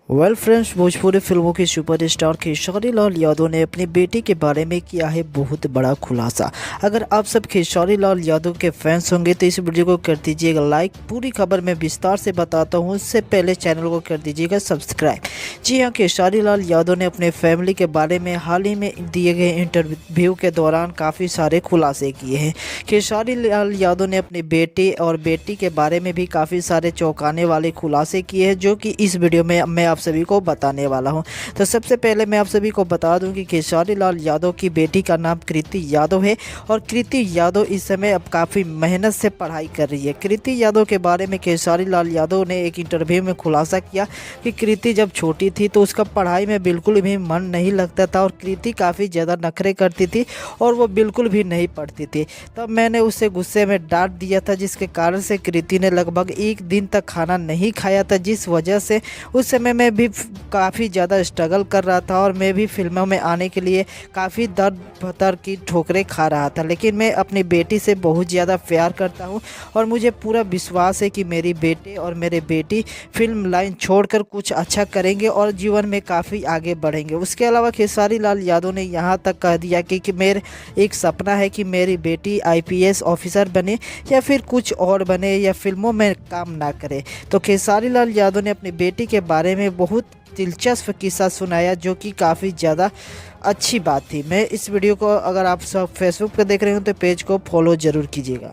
Well friends, Bhojpuri फिल्मों के superstar Khesari Lal Yadav ने अपनी बेटी के बारे में किया है बहुत बड़ा खुलासा। अगर आप सब खेसारी लाल यादव के फैंस होंगे तो इस वीडियो को कर दीजिएगा लाइक। पूरी खबर मैं विस्तार से बताता हूँ, उससे पहले चैनल को कर दीजिएगा सब्सक्राइब। जी हाँ, खेसारी लाल यादव ने अपने फैमिली के बारे में हाल ही में दिए गए इंटरव्यू के दौरान काफ़ी सारे खुलासे किए हैं। खेसारी लाल यादव ने अपने बेटे और बेटी के बारे में भी काफ़ी सारे चौंकाने वाले खुलासे किए हैं, जो कि इस वीडियो में मैं आप सभी को बताने वाला हूं। तो सबसे पहले मैं आप सभी को बता दूं कि खेसारी लाल यादव की बेटी का नाम कृति यादव है और कृति यादव इस समय अब काफ़ी मेहनत से पढ़ाई कर रही है। कृति यादव के बारे में खेसारी लाल यादव ने एक इंटरव्यू में खुलासा किया कि कृति जब छोटी थी तो उसका पढ़ाई में बिल्कुल भी मन नहीं लगता था और कृति काफ़ी ज़्यादा नखरे करती थी और वो बिल्कुल भी नहीं पढ़ती थी। तब मैंने उसे गुस्से में डांट दिया था, जिसके कारण से कृति ने लगभग 1 दिन तक खाना नहीं खाया था, जिस वजह से उस समय मैं भी काफ़ी ज़्यादा स्ट्रगल कर रहा था और मैं भी फिल्मों में आने के लिए काफ़ी दर बदर की ठोकरें खा रहा था। लेकिन मैं अपनी बेटी से बहुत ज़्यादा प्यार करता हूं और मुझे पूरा विश्वास है कि मेरी बेटे और मेरे बेटी फिल्म लाइन छोड़कर कुछ अच्छा करेंगे और जीवन में काफ़ी आगे बढ़ेंगे। उसके अलावा खेसारी लाल यादव ने यहाँ तक कह दिया कि मेरे एक सपना है कि मेरी बेटी IPS ऑफिसर बने या फिर कुछ और बने या फिल्मों में काम ना करे। तो खेसारी लाल यादव ने अपनी बेटी के बारे में बहुत दिलचस्प किस्सा सुनाया, जो कि काफ़ी ज़्यादा अच्छी बात थी। मैं इस वीडियो को, अगर आप सब फेसबुक पर देख रहे हो तो पेज को फॉलो ज़रूर कीजिएगा।